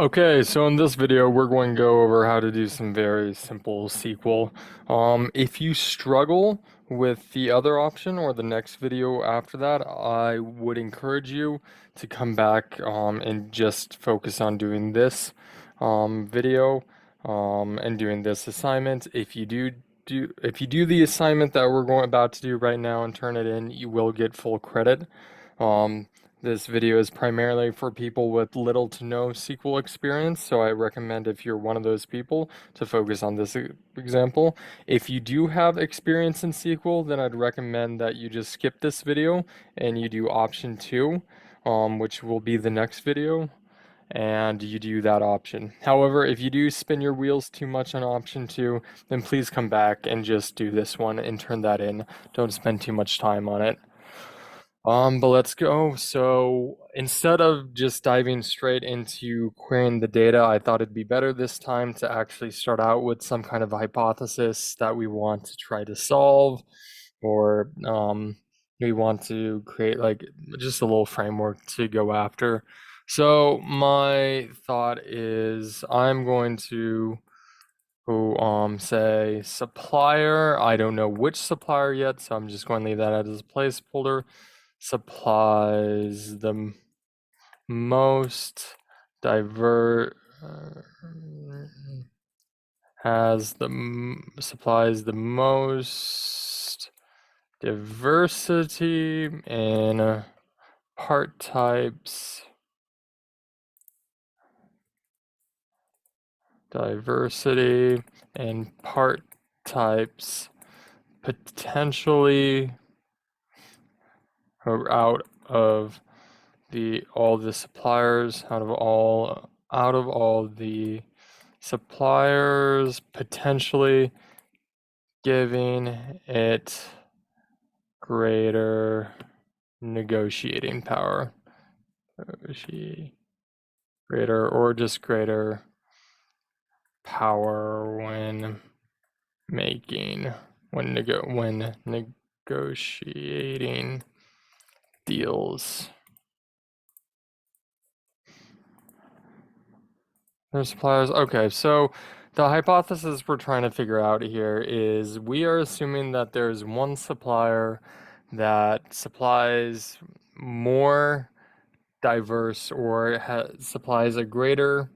Okay, so in this video, we're going to go over how to do some very simple SQL. If you struggle with the other option or the next video after that, I would encourage you to come back and just focus on doing this video and doing this assignment. If you do the assignment that we're about to do right now and turn it in, you will get full credit. Um, this video is primarily for people with little to no SQL experience, so I recommend if you're one of those people to focus on this example. If you do have experience in SQL, then I'd recommend that you just skip this video and you do option 2, which will be the next video, and you do that option. However, if you do spin your wheels too much on option 2, then please come back and just do this one and turn that in. Don't spend too much time on it. But let's go. So instead of just diving straight into querying the data, I thought it'd be better this time to actually start out with some kind of hypothesis that we want to try to solve, or we want to create like just a little framework to go after. So my thought is I'm going to say supplier. I don't know which supplier yet, so I'm just going to leave that as a placeholder. Supplies the most diverse supplies the most diversity in part types, diversity and part types potentially out of all the suppliers, out of all the suppliers, potentially giving it greater negotiating power, greater or just greater power when negotiating deals. Their suppliers. Okay, so the hypothesis we're trying to figure out here is we are assuming that there's one supplier that supplies more diverse or supplies a greater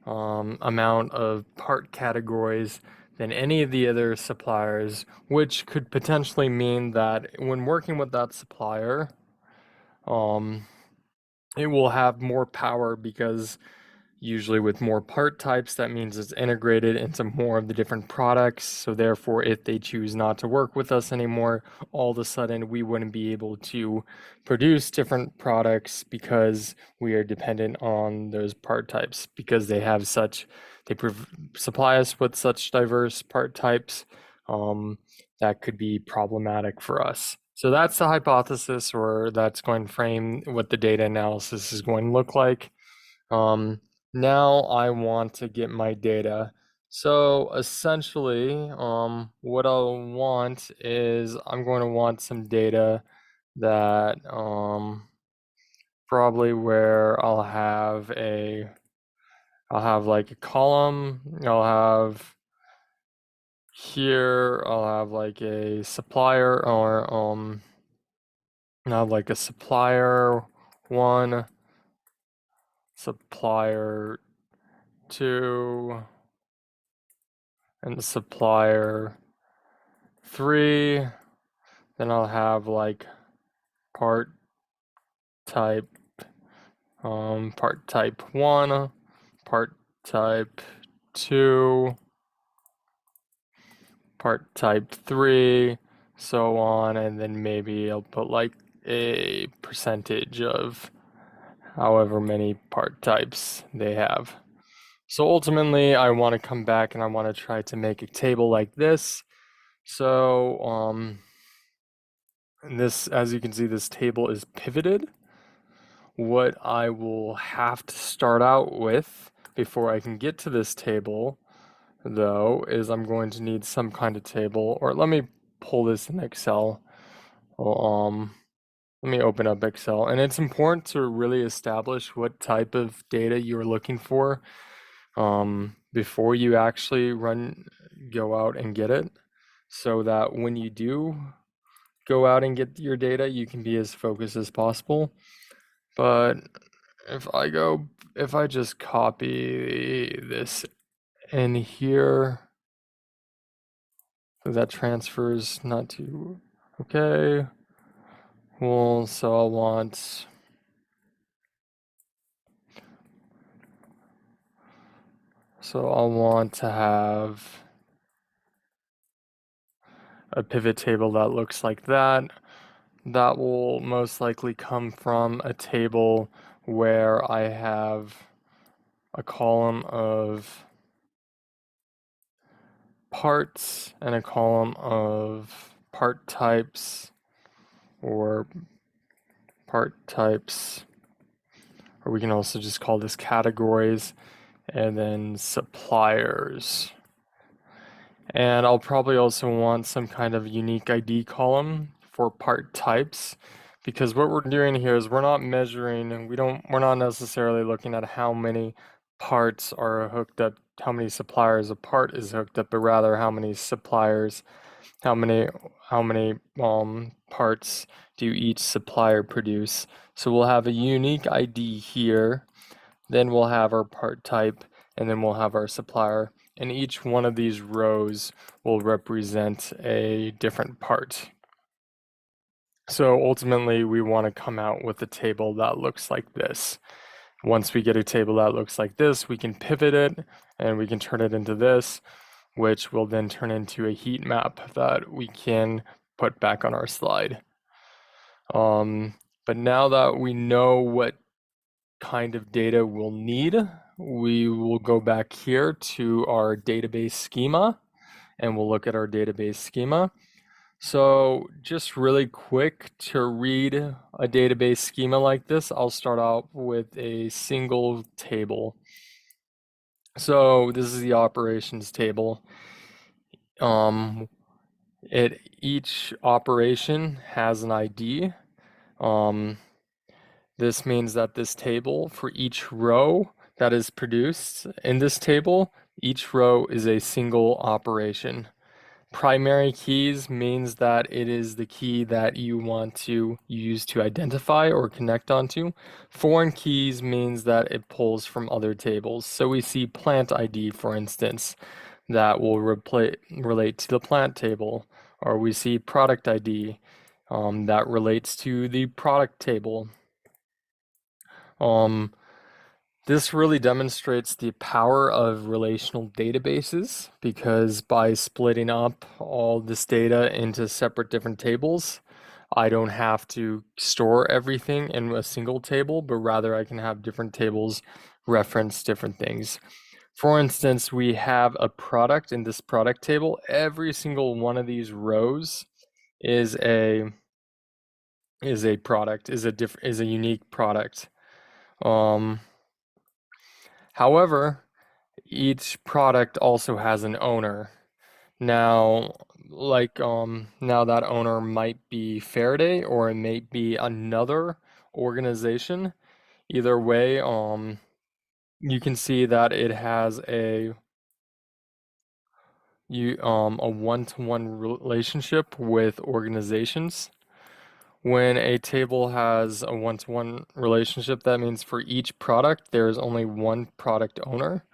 amount of part categories than any of the other suppliers, which could potentially mean that when working with that supplier, it will have more power because usually with more part types, that means it's integrated into more of the different products. So therefore, if they choose not to work with us anymore, all of a sudden we wouldn't be able to produce different products because we are dependent on those part types because they supply us with such diverse part types that could be problematic for us. So that's the hypothesis, or that's going to frame what the data analysis is going to look like. Now I want to get my data. So essentially, what I'll want is I'm going to want some data that probably where I'll have like a column. I'll have like a supplier, or I'll have like a supplier 1, supplier 2, and the supplier 3. Then I'll have like part type 1, part type 2, part type 3, so on, and then maybe I'll put like a percentage of however many part types they have. So ultimately, I want to come back and I want to try to make a table like this. So this, as you can see, this table is pivoted. What I will have to start out with before I can get to this table, though, is I'm going to need some kind of table, or let me pull this in Excel. Let me open up Excel. And it's important to really establish what type of data you're looking for before you actually go out and get it, so that when you do go out and get your data, you can be as focused as possible. But if I just copy this in here, that transfers not to, okay. Well, so I'll want to have a pivot table that looks like that. That will most likely come from a table where I have a column of parts and a column of part types, or part types, or we can also just call this categories, and then suppliers. And I'll probably also want some kind of unique ID column for part types, because what we're doing here is we're not measuring, and we're not necessarily looking at how many parts are hooked up, how many suppliers a part is hooked up, but rather how many suppliers, how many parts do each supplier produce. So we'll have a unique ID here, then we'll have our part type, and then we'll have our supplier. And each one of these rows will represent a different part. So ultimately, we want to come out with a table that looks like this. Once we get a table that looks like this, we can pivot it and we can turn it into this, which will then turn into a heat map that we can put back on our slide. But now that we know what kind of data we'll need, we will go back here to our database schema and we'll look at our database schema. So just really quick, to read a database schema like this, I'll start out with a single table. So this is the operations table. Each operation has an ID. This means that this table, for each row that is produced in this table, each row is a single operation. Primary keys means that it is the key that you want to use to identify or connect onto. Foreign keys means that it pulls from other tables. So we see plant ID, for instance, that will relate to the plant table, or we see product ID that relates to the product table. This really demonstrates the power of relational databases, because by splitting up all this data into separate different tables, I don't have to store everything in a single table, but rather I can have different tables reference different things. For instance, we have a product in this product table. Every single one of these rows is a product, is a unique product. However, each product also has an owner. Now, now that owner might be Faraday, or it may be another organization. Either way, you can see that it has a one-to-one relationship with organizations. When a table has a one-to-one relationship, that means for each product, there is only one product owner.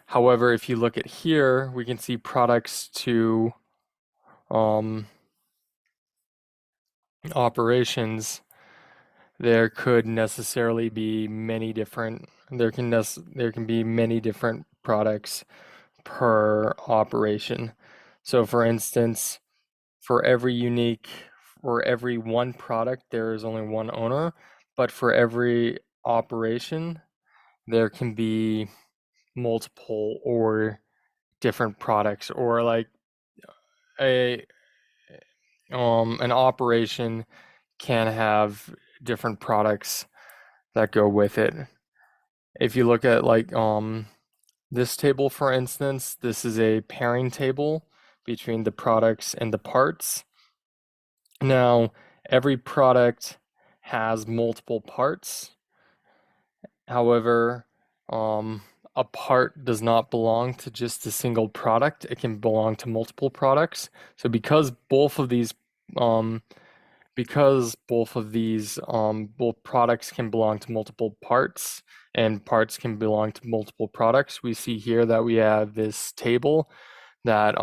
However, if you look at here, we can see products to operations. There could necessarily be many different. There can be many different products per operation. So, for instance, for every one product, there is only one owner, but for every operation, there can be multiple or different products, or like a an operation can have different products that go with it. If you look at this table, for instance, this is a pairing table between the products and the parts. Now, Every product has multiple parts. However, a part does not belong to just a single product. It can belong to multiple products. So um, both products can belong to multiple parts and parts can belong to multiple products, we see here that we have this table that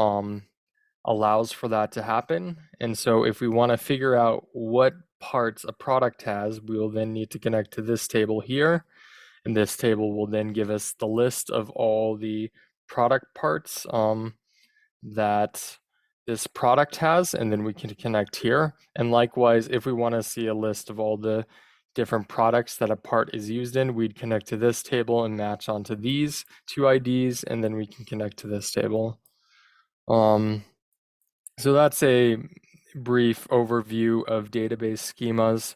allows for that to happen. And so if we want to figure out what parts a product has, we will then need to connect to this table here. And this table will then give us the list of all the product parts that this product has, and then we can connect here. And likewise, if we want to see a list of all the different products that a part is used in, we'd connect to this table and match onto these two IDs, and then we can connect to this table. So that's a brief overview of database schemas.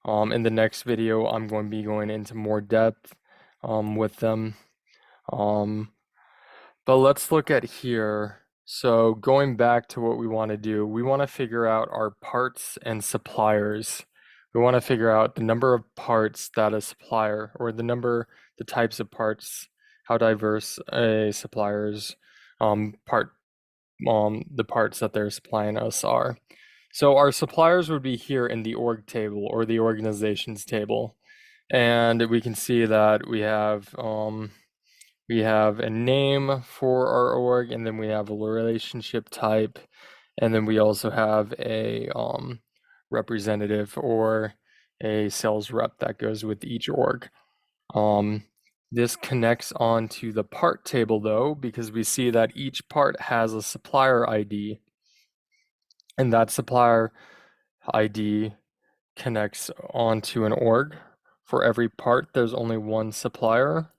In the next video, I'm going to be going into more depth with them. But let's look at here. So going back to what we want to do, we want to figure out our parts and suppliers. We want to figure out the number of parts that a supplier, or the types of parts, how diverse a supplier's the parts that they're supplying us are. So our suppliers would be here in the org table or the organizations table. And we can see that we have a name for our org, and then we have a relationship type, and then we also have a representative or a sales rep that goes with each org. This connects onto the part table though, because we see that each part has a supplier ID, and that supplier ID connects onto an org. For every part, there's only one supplier.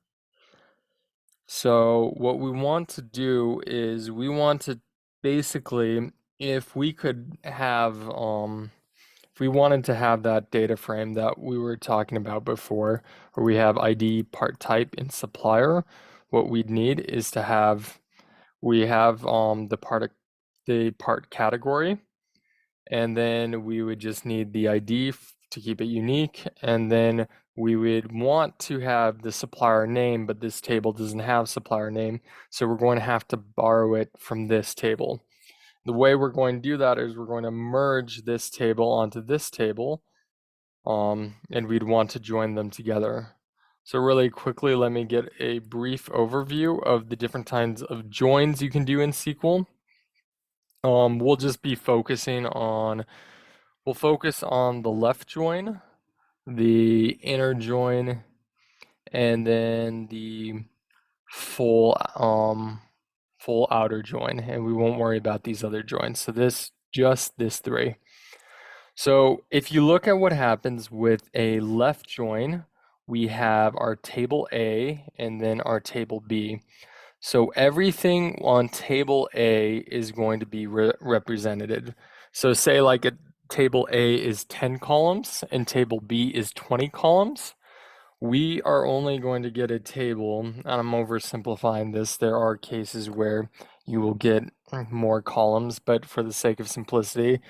So what we want to do is we want to basically, if we could have, if we wanted to have that data frame that we were talking about before, where we have ID, part type, and supplier, what we'd need is to have, we have the part category, and then we would just need the ID to keep it unique, and then we would want to have the supplier name, but this table doesn't have supplier name, so we're going to have to borrow it from this table. The way we're going to do that is we're going to merge this table onto this table, and we'd want to join them together. So really quickly, let me get a brief overview of the different kinds of joins you can do in SQL. We'll just be focusing on, we'll focus on the left join, the inner join, and then the full outer join, and we won't worry about these other joins. So just this three. So if you look at what happens with a left join, we have our table A and then our table B. So everything on table A is going to be represented. So say like a table A is 10 columns and table B is 20 columns. We are only going to get a table, and I'm oversimplifying this. There are cases where you will get more columns, but for the sake of simplicity,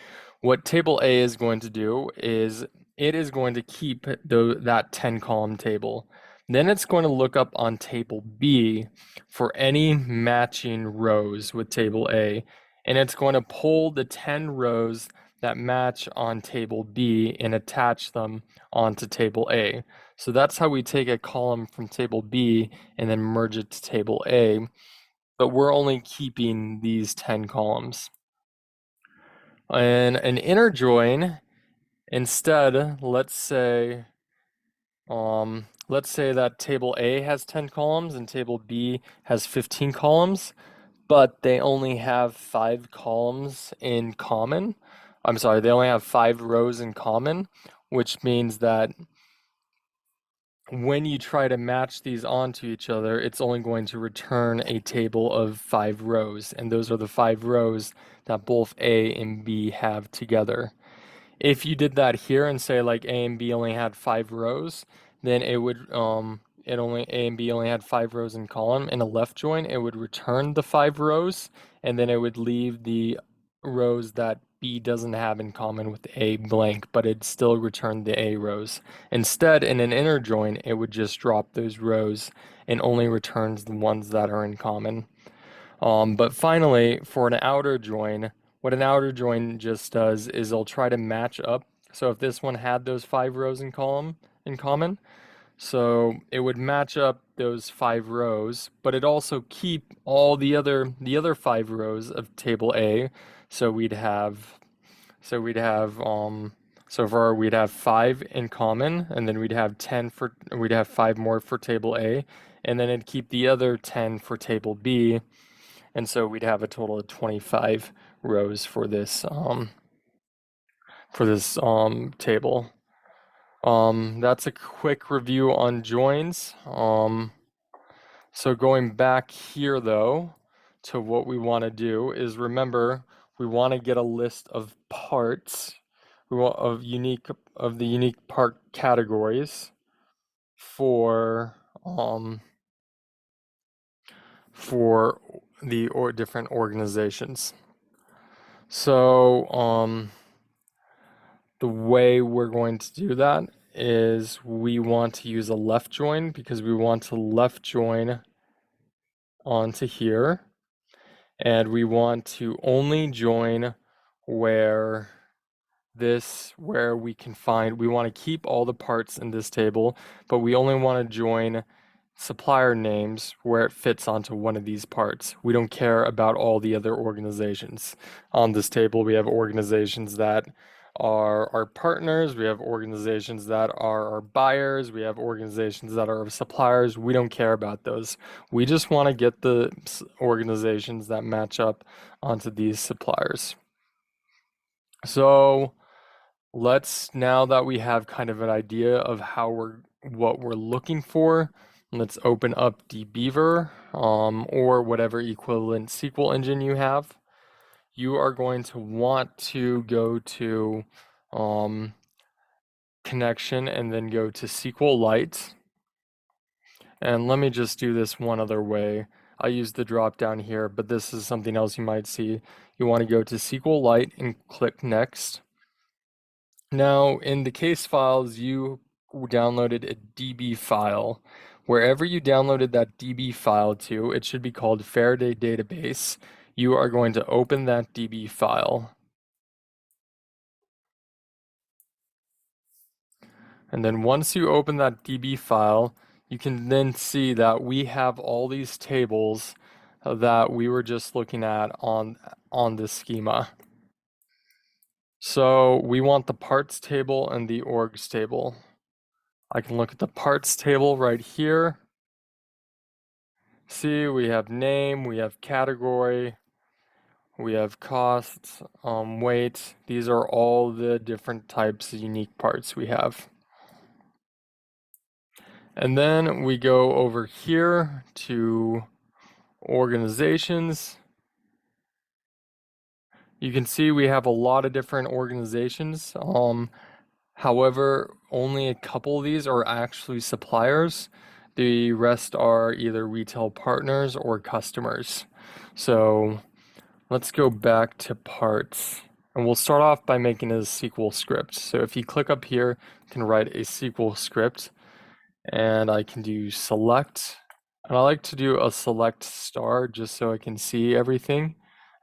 what table A is going to do is it is going to keep that 10 column table. Then it's going to look up on table B for any matching rows with table A, and it's going to pull the 10 rows that match on table B and attach them onto table A. So that's how we take a column from table B and then merge it to table A, but we're only keeping these 10 columns. And an inner join, instead, let's say that table A has 10 columns and table B has 15 columns, but they only have 5 columns in common. I'm sorry, they only have 5 rows in common, which means that when you try to match these onto each other, it's only going to return a table of 5 rows, and those are the 5 rows that both A and B have together. If you did that here and say like A and B only had 5 rows, then it would A and B only had 5 rows in column. In a left join, it would return the 5 rows, and then it would leave the rows that B doesn't have in common with A blank, but it still returned the A rows. Instead, in an inner join, it would just drop those rows and only returns the ones that are in common. But finally, for an outer join, what an outer join just does is it'll try to match up. So if this one had those 5 rows in common, so it would match up those 5 rows, but it also keep all the other 5 rows of table A. So we'd have so far we'd have 5 in common, and then we'd have 5 more for table A, and then it'd keep the other 10 for table B, and so we'd have a total of 25 rows for this table. That's a quick review on joins. So going back here though, to what we want to do is remember we want to get a list of parts. We want of the unique part categories for for the different organizations. So the way we're going to do that is we want to use a left join because we want to left join onto here, and we want to only join where we want to keep all the parts in this table, but we only want to join supplier names where it fits onto one of these parts. We don't care about all the other organizations. On this table, we have organizations that are our partners, we have organizations that are our buyers, we have organizations that are our suppliers. We don't care about those. We just want to get the organizations that match up onto these suppliers. So now that we have kind of an idea of what we're looking for, let's open up dbeaver or whatever equivalent SQL engine you have. You are going to want to go to connection and then go to SQLite. And let me just do this one other way. I use the drop down here, but this is something else you might see. You want to go to SQLite and click next. Now, in the case files, you downloaded a DB file. Wherever you downloaded that DB file to, it should be called Faraday Database. You are going to open that DB file. And then once you open that DB file, you can then see that we have all these tables that we were just looking at on this schema. So we want the parts table and the orgs table. I can look at the parts table right here. See, we have name, we have category, we have cost, weight. These are all the different types of unique parts we have. And then we go over here to organizations. You can see we have a lot of different organizations. However, only a couple of these are actually suppliers. The rest are either retail partners or customers. So let's go back to parts. And we'll start off by making a SQL script. So if you click up here, you can write a SQL script. And I can do select. And I like to do a select star just so I can see everything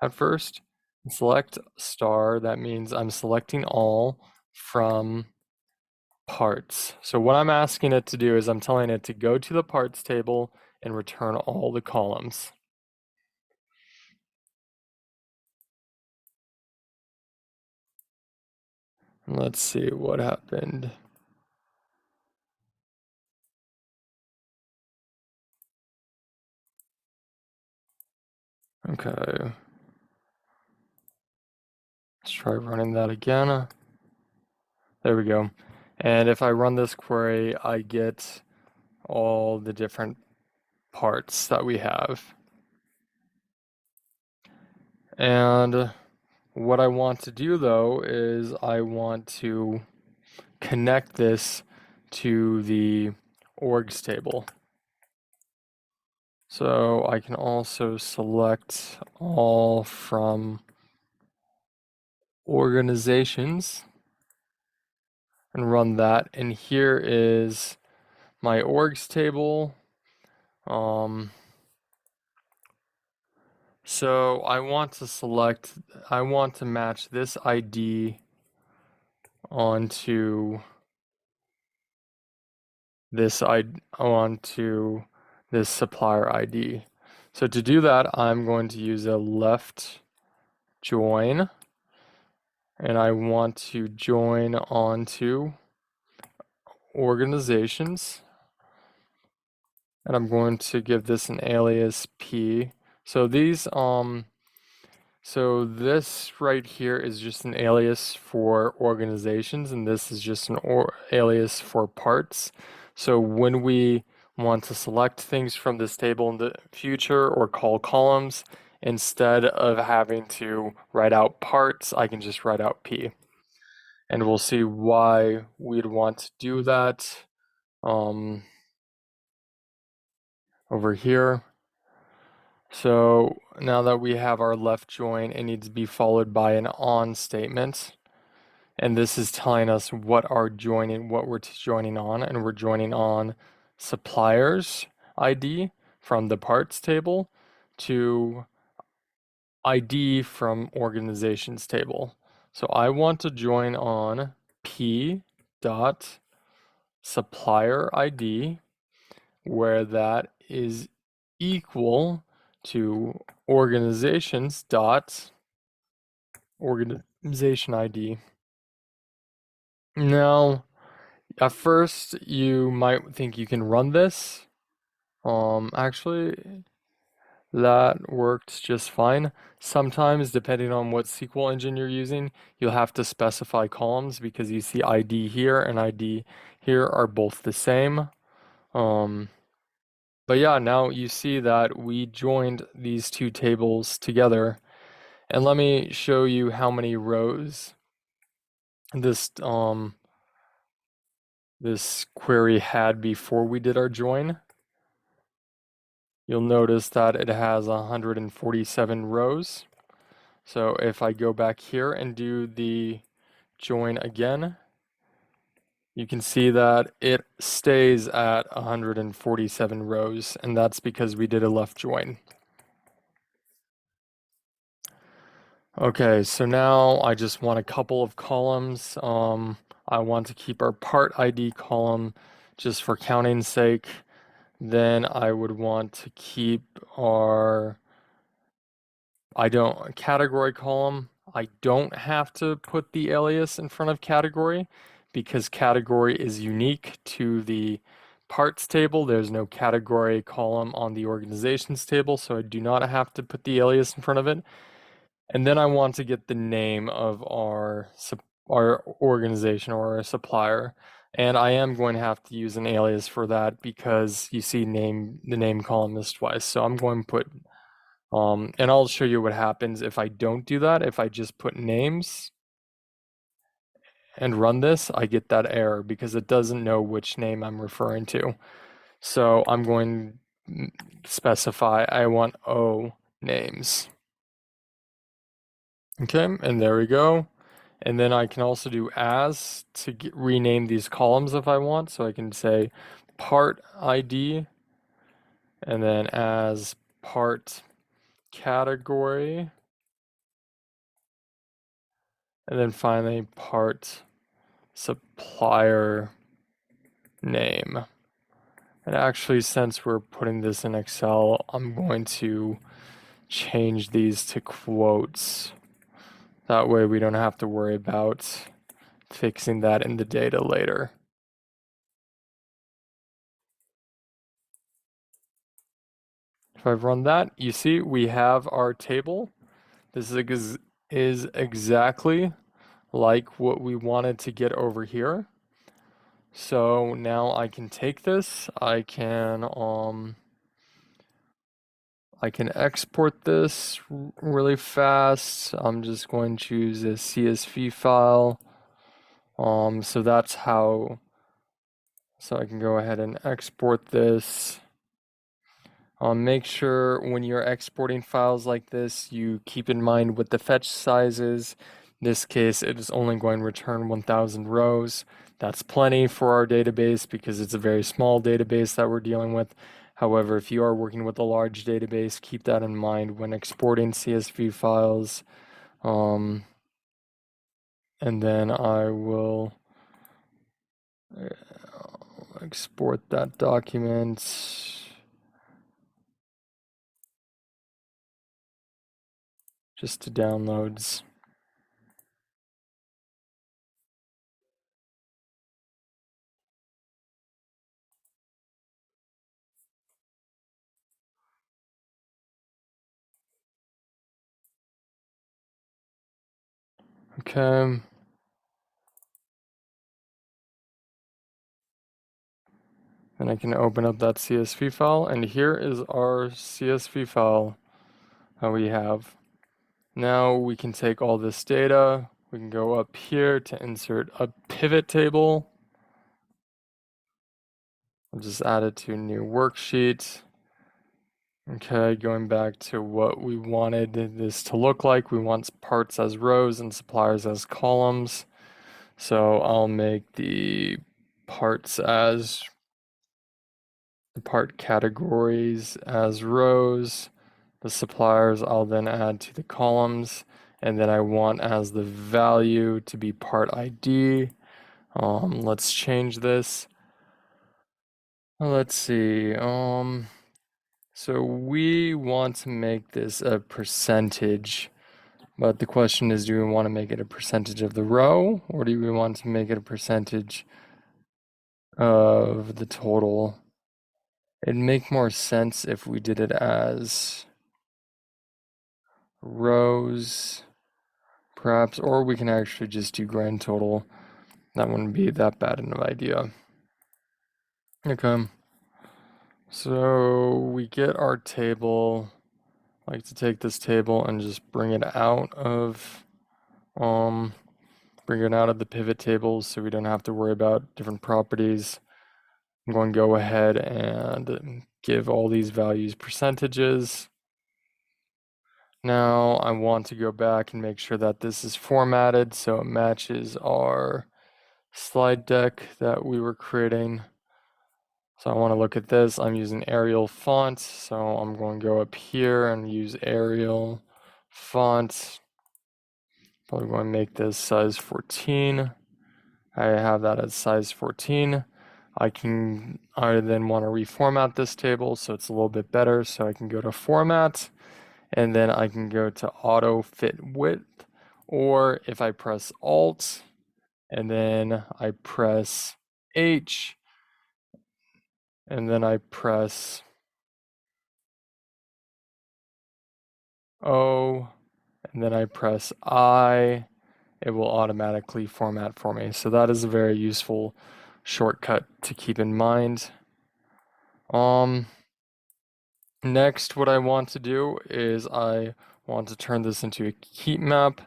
at first. Select star, that means I'm selecting all from parts. So what I'm asking it to do is I'm telling it to go to the parts table and return all the columns. Let's see what happened. Okay. Let's try running that again. There we go. And if I run this query, I get all the different parts that we have. And what I want to do though is I want to connect this to the orgs table. So I can also select all from organizations and run that. And here is my orgs table. So I want to match this ID onto onto this supplier ID. So to do that, I'm going to use a left join, and I want to join onto organizations, and I'm going to give this an alias P. So so this right here is just an alias for organizations, and this is just an alias for parts. So when we want to select things from this table in the future or call columns, instead of having to write out parts, I can just write out P. And we'll see why we'd want to do that over here. So now that we have our left join, it needs to be followed by an on statement. And this is telling us what we're joining on, and we're joining on suppliers ID from the parts table to ID from organizations table. So I want to join on P dot supplier ID, where that is equal to organizations dot organization ID. Now, at first you might think you can run this. Actually, that worked just fine. Sometimes, depending on what SQL engine you're using, you'll have to specify columns because you see ID here and ID here are both the same. But yeah, now you see that we joined these two tables together. And let me show you how many rows this query had before we did our join. You'll notice that it has 147 rows. So if I go back here and do the join again, you can see that it stays at 147 rows, and that's because we did a left join. Okay, so now I just want a couple of columns. I want to keep our part ID column just for counting's sake. Then I would want to keep our category column. I don't have to put the alias in front of category because category is unique to the parts table. There's no category column on the organizations table, so I do not have to put the alias in front of it. And then I want to get the name of our organization or our supplier. And I am going to have to use an alias for that because you see the name column is twice. So I'm going to put and I'll show you what happens if I don't do that. If I just put names and run this, I get that error because it doesn't know which name I'm referring to. So I'm going to specify I want O names. Okay, and there we go. And then I can also do as to rename these columns if I want. So I can say part ID and then as part category. And then finally part supplier name. And actually, since we're putting this in Excel, I'm going to change these to quotes. That way we don't have to worry about fixing that in the data later. If I run that, you see we have our table. This is exactly like what we wanted to get over here. So now I can take this, I can export this really fast. I'm just going to choose a CSV file. So that's how, so I can go ahead and export this. Make sure when you're exporting files like this, you keep in mind what the fetch size is. this case, it is only going to return 1000 rows. That's plenty for our database because it's a very small database that we're dealing with. However, if you are working with a large database, keep that in mind when exporting CSV files. And then I will export that document just to downloads. Okay. Then I can open up that CSV file, and here is our CSV file that we have. Now we can take all this data, we can go up here to insert a pivot table. I'll just add it to a new worksheet. Okay, going back to what we wanted this to look like, we want parts as rows and suppliers as columns. So I'll make the parts as the part categories as rows. The suppliers I'll then add to the columns, and then I want as the value to be part ID. Let's change this. Let's see. So we want to make this a percentage, but the question is, do we want to make it a percentage of the row, or do we want to make it a percentage of the total? It'd make more sense if we did it as rows, perhaps, or we can actually just do grand total. That wouldn't be that bad of an idea. Okay. So we get our table. I like to take this table and just bring it out of the pivot tables so we don't have to worry about different properties. I'm going to go ahead and give all these values percentages. Now I want to go back and make sure that this is formatted so it matches our slide deck that we were creating. So I want to look at this. I'm using Arial font, so I'm going to go up here and use Arial font. Probably going to make this size 14. I have that as size 14. I then want to reformat this table so it's a little bit better. So I can go to format, and then I can go to auto fit width, or if I press Alt and then I press H and then I press O and then I press I, it will automatically format for me. So that is a very useful shortcut to keep in mind. Next, what I want to do is I want to turn this into a heat map.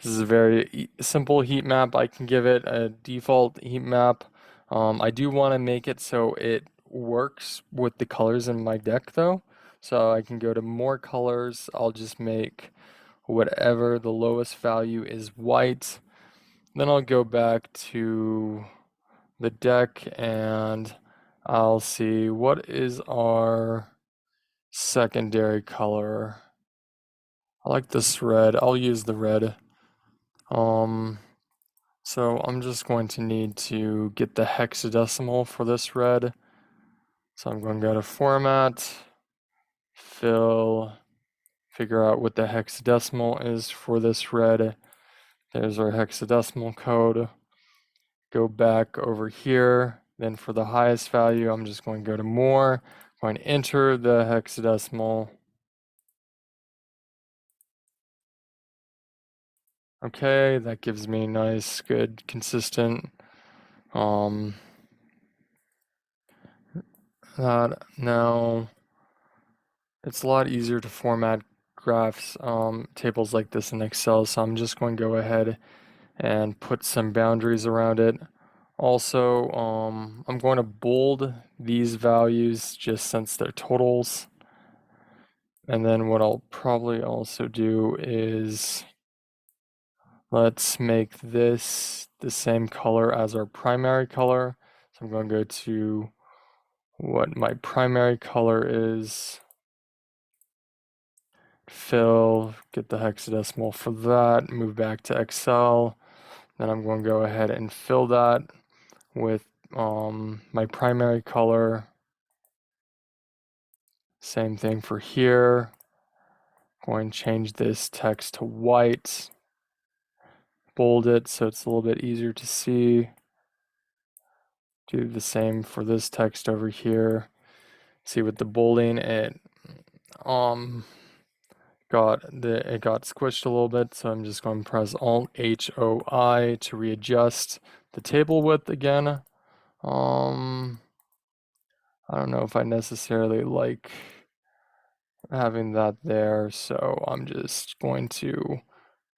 This is a very simple heat map. I can give it a default heat map. I do want to make it so it works with the colors in my deck though. So I can go to more colors. I'll just make whatever the lowest value is white. Then I'll go back to the deck and I'll see what is our secondary color. I like this red. I'll use the red. So I'm just going to need to get the hexadecimal for this red. So I'm going to go to format, fill, figure out what the hexadecimal is for this red. There's our hexadecimal code. Go back over here. Then for the highest value, I'm just going to go to more, going to enter the hexadecimal. Okay, that gives me nice, good, consistent. Now it's a lot easier to format graphs, tables like this in Excel, so I'm just going to go ahead and put some boundaries around it. Also, I'm going to bold these values just since they're totals. And then what I'll probably also do is Let's make this the same color as our primary color. So I'm going to go to what my primary color is, fill, get the hexadecimal for that, move back to Excel. Then I'm going to go ahead and fill that with my primary color. Same thing for here. Going to change this text to white, bold it so it's a little bit easier to see. Do the same for this text over here. See, with the bolding, it got squished a little bit, so I'm just going to press Alt HOI to readjust the table width again. I don't know if I necessarily like having that there, so I'm just going to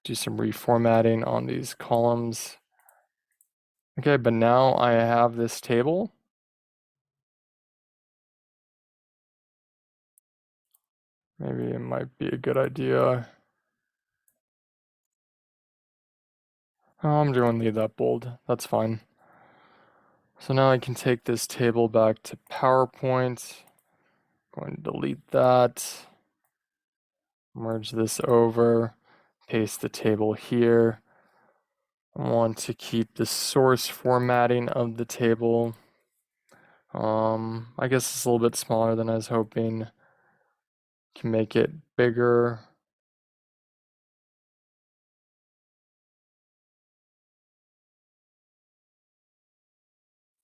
do some reformatting on these columns. Okay, but now I have this table. Maybe it might be a good idea. Oh, I'm going to leave that bold. That's fine. So now I can take this table back to PowerPoint. Going to delete that. Merge this over. Paste the table here. I want to keep the source formatting of the table. I guess it's a little bit smaller than I was hoping. Can make it bigger.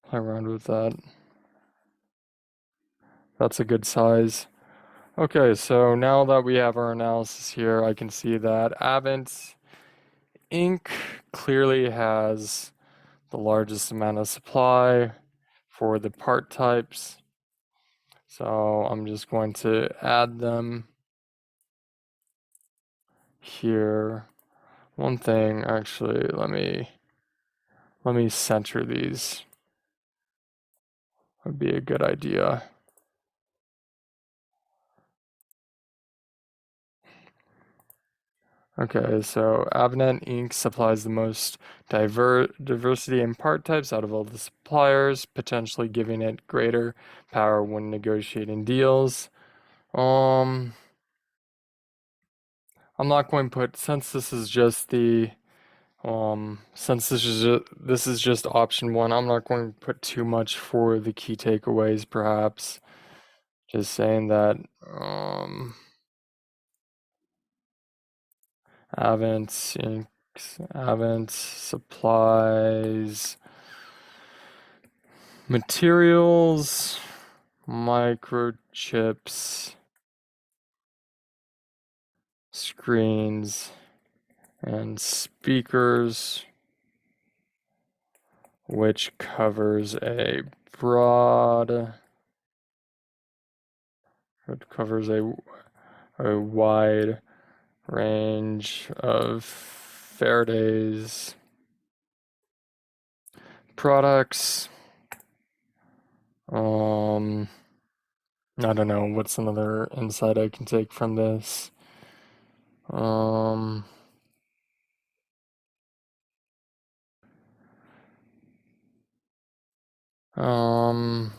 Play around with that. That's a good size. Okay, so now that we have our analysis here, I can see that Avent Inc. clearly has the largest amount of supply for the part types. So I'm just going to add them here. One thing, actually, let me center these. Would be a good idea. Okay, so Avnet Inc. supplies the most diversity in part types out of all the suppliers, potentially giving it greater power when negotiating deals. I'm not going to put, since this is just the since this is just option one, I'm not going to put too much for the key takeaways, perhaps. Just saying that Avent Inc. Avent supplies materials, microchips, screens, and speakers, which covers a wide range of Faraday's products. I don't know what's another insight I can take from this.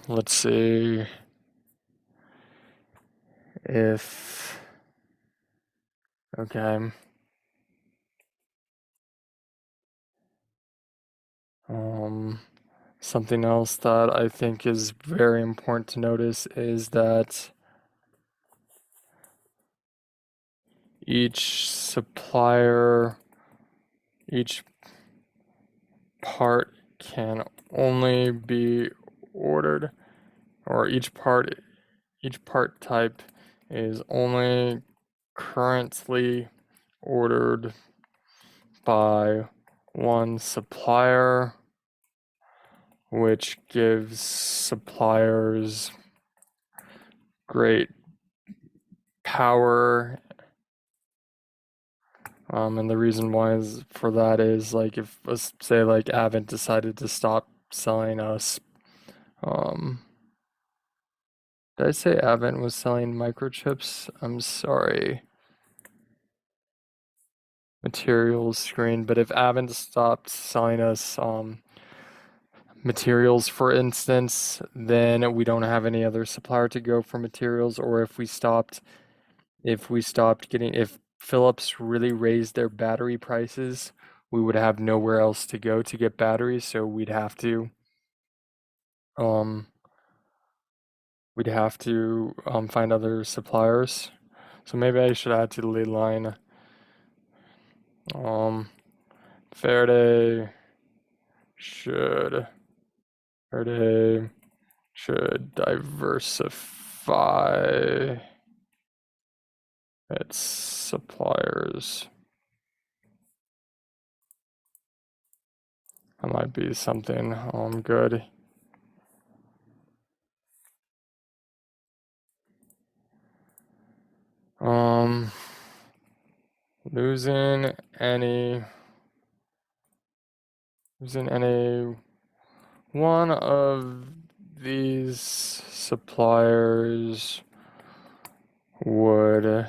Let's see if, okay. Something else that I think is very important to notice is that each supplier, each part can only be ordered, or each part type is only currently ordered by one supplier, which gives suppliers great power. And the reason why for that is, like, if, let's say, like, Avent decided to stop selling us, did I say Avent was selling microchips? I'm sorry. materials screen, but if Avon stopped selling us materials, for instance, then we don't have any other supplier to go for materials, or if Philips really raised their battery prices, we would have nowhere else to go to get batteries, so um we'd have to find other suppliers. So maybe I should add to the lead line. Um Faraday should Faraday should diversify its suppliers. That might be something good. Um losing any one of these suppliers would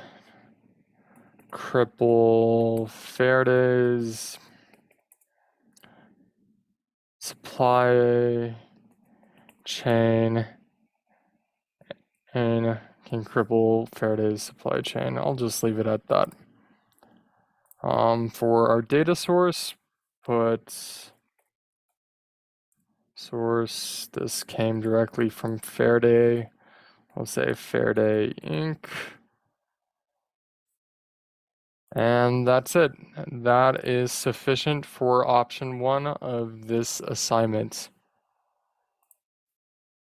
cripple Faraday's supply chain and can cripple Faraday's supply chain. I'll just leave it at that. For our data source, put source, this came directly from Faraday. I'll say Faraday Inc. And that's it. That is sufficient for option 1 of this assignment.